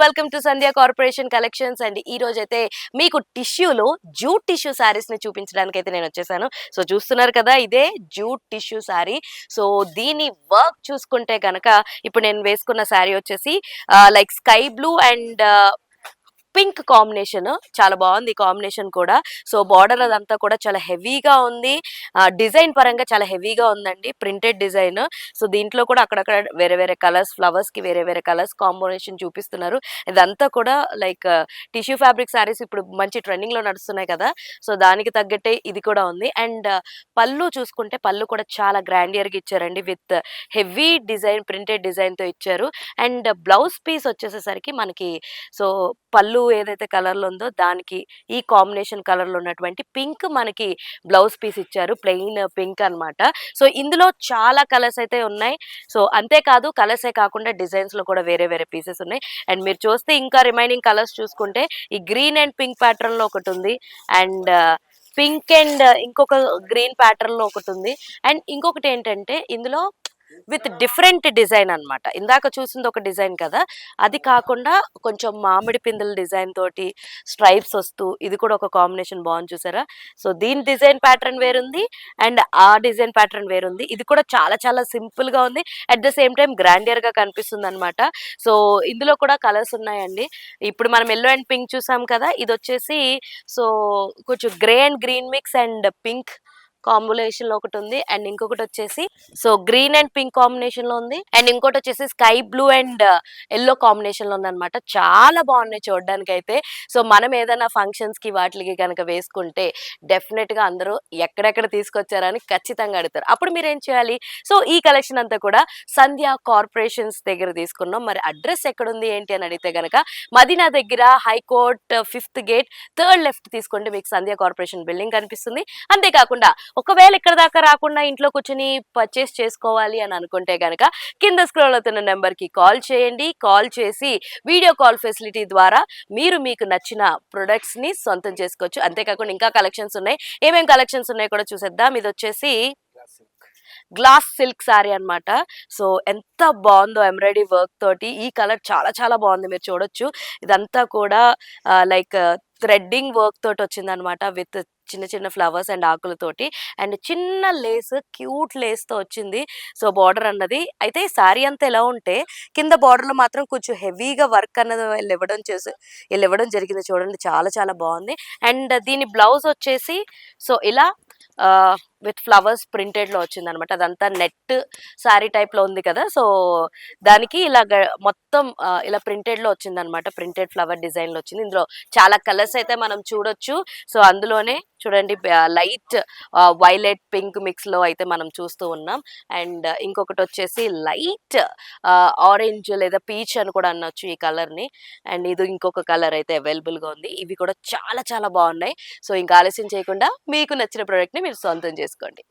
Welcome to Sandhya corporation collections and ఈ రోజు అయితే మీకు టిష్యూలో జూట్ టిష్యూ సారీస్ ని చూపించడానికి అయితే నేను వచ్చేసాను. సో చూస్తున్నారు కదా, ఇదే జూట్ టిష్యూ సారీ. సో దీని వర్క్ చూసుకుంటే కనుక ఇప్పుడు నేను వేసుకున్న సారీ వచ్చేసి like sky blue and pink combination. చాలా బాగుంది ఈ కాంబినేషన్ కూడా. సో బార్డర్ అదంతా కూడా చాలా హెవీగా ఉంది. డిజైన్ పరంగా చాలా హెవీగా ఉందండి, ప్రింటెడ్ డిజైన్. సో దీంట్లో కూడా అక్కడక్కడ వేరే వేరే కలర్స్, ఫ్లవర్స్ కి వేరే వేరే కలర్స్ కాంబినేషన్ చూపిస్తున్నారు. ఇదంతా కూడా లైక్ టిష్యూ ఫ్యాబ్రిక్ సారీస్ ఇప్పుడు మంచి ట్రెండింగ్ లో నడుస్తున్నాయి కదా, సో దానికి తగ్గట్టే ఇది కూడా ఉంది. అండ్ పళ్ళు చూసుకుంటే పళ్ళు కూడా చాలా గ్రాండియర్ గా ఇచ్చారండి, with heavy design, printed design తో ఇచ్చారు. అండ్ బ్లౌజ్ పీస్ వచ్చేసేసరికి మనకి సో పళ్ళు ఏదైతే కలర్ లో ఉందో దానికి ఈ కాంబినేషన్ కలర్ లో ఉన్నటువంటి పింక్ మనకి బ్లౌజ్ పీస్ ఇచ్చారు, ప్లెయిన్ పింక్ అన్నమాట. సో ఇందులో చాలా కలర్స్ అయితే ఉన్నాయి. సో అంతేకాదు కలర్సే కాకుండా డిజైన్స్ లో కూడా వేరే వేరే పీసెస్ ఉన్నాయి. అండ్ మీరు చూస్తే ఇంకా రిమైనింగ్ కలర్స్ చూసుకుంటే ఈ గ్రీన్ అండ్ పింక్ ప్యాటర్న్ లో ఒకటి ఉంది, అండ్ పింక్ అండ్ ఇంకొక గ్రీన్ ప్యాటర్న్ లో ఒకటి ఉంది. అండ్ ఇంకొకటి ఏంటంటే ఇందులో విత్ డిఫరెంట్ డిజైన్ అన్నమాట. ఇందాక చూసింది ఒక డిజైన్ కదా, అది కాకుండా కొంచెం మామిడి పిందెల డిజైన్ తోటి స్ట్రైప్స్ వస్తూ ఇది కూడా ఒక కాంబినేషన్ బాగుంది చూసారా. సో దీని డిజైన్ ప్యాటర్న్ వేరుంది అండ్ ఆ డిజైన్ ప్యాటర్న్ వేరుంది. ఇది కూడా చాలా చాలా సింపుల్ గా ఉంది, at the same time grandeur గా కనిపిస్తుంది అనమాట. సో ఇందులో కూడా కలర్స్ ఉన్నాయండి. ఇప్పుడు మనం ఎల్లో అండ్ పింక్ చూసాం కదా, ఇది వచ్చేసి సో కొంచెం grey and green mix and pink combination లో ఒకటి ఉంది. అండ్ ఇంకొకటి వచ్చేసి so green and pink combination లో ఉంది. అండ్ ఇంకోటి వచ్చేసి sky blue and yellow combination లో ఉంది అనమాట. చాలా బాగున్నాయి చూడడానికి అయితే. సో మనం ఏదైనా ఫంక్షన్స్ కి వాటికి కనుక వేసుకుంటే డెఫినెట్ గా అందరూ ఎక్కడెక్కడ తీసుకొచ్చారని ఖచ్చితంగా అడుగుతారు. అప్పుడు మీరు ఏం చేయాలి? సో ఈ కలెక్షన్ అంతా కూడా సంధ్య కార్పొరేషన్స్ దగ్గర తీసుకున్నాం. మరి అడ్రస్ ఎక్కడుంది ఏంటి అని అడిగితే గనక మదీనా దగ్గర high court 5th gate 3rd left తీసుకోండి, మీకు సంధ్య కార్పొరేషన్ బిల్డింగ్ కనిపిస్తుంది. అంతేకాకుండా ఒకవేళ ఇక్కడ దాకా రాకుండా ఇంట్లో కూర్చొని పర్చేస్ చేసుకోవాలి అని అనుకుంటే గనక కింద స్క్రోల్ అవుతున్న నెంబర్ కి కాల్ చేయండి. కాల్ చేసి వీడియో కాల్ ఫెసిలిటీ ద్వారా మీరు మీకు నచ్చిన ప్రొడక్ట్స్ ని సొంతం చేసుకోవచ్చు. అంతేకాకుండా ఇంకా కలెక్షన్స్ ఉన్నాయి. ఏమేం కలెక్షన్స్ ఉన్నాయి కూడా చూసేద్దాం. ఇది వచ్చేసి గ్లాస్ సిల్క్ సారీ అన్నమాట. సో ఎంత బాగుందో ఎంబ్రాయిడరీ వర్క్ తోటి. ఈ కలర్ చాలా చాలా బాగుంది, మీరు చూడొచ్చు. ఇదంతా కూడా లైక్ థ్రెడ్డింగ్ వర్క్ తోటి వచ్చింది అనమాట, విత్ చిన్న చిన్న ఫ్లవర్స్ అండ్ ఆకులతోటి. అండ్ చిన్న లేస్, క్యూట్ లేస్ తో వచ్చింది. సో బార్డర్ అన్నది అయితే సారీ అంతా ఎలా ఉంటే కింద బార్డర్ లో మాత్రం కొంచెం హెవీగా వర్క్ అన్నది వీళ్ళు ఇవ్వడం జరిగింది. చూడండి చాలా చాలా బాగుంది. అండ్ దీని బ్లౌజ్ వచ్చేసి సో ఇలా విత్ ఫ్లవర్స్ ప్రింటెడ్ లో వచ్చింది అనమాట. అదంతా నెట్ సారీ టైప్ లో ఉంది కదా, సో దానికి ఇలాగ మొత్తం ఇలా ప్రింటెడ్ లో వచ్చింది అనమాట. ప్రింటెడ్ ఫ్లవర్ డిజైన్ లో వచ్చింది. ఇందులో చాలా కలర్స్ అయితే మనం చూడొచ్చు. సో అందులోనే చూడండి లైట్ వైలెట్ పింక్ మిక్స్ లో అయితే మనం చూస్తూ ఉన్నాం. అండ్ ఇంకొకటి వచ్చేసి లైట్ ఆరెంజ్ లేదా పీచ్ అని కూడా అనొచ్చు ఈ కలర్ ని. అండ్ ఇది ఇంకొక కలర్ అయితే అవైలబుల్ గా ఉంది. ఇవి కూడా చాలా చాలా బాగున్నాయి. సో ఇంకా ఆలస్యం చేయకుండా మీకు నచ్చిన ప్రోడక్ట్ ని మీరు సొంతం చేసుకోండి.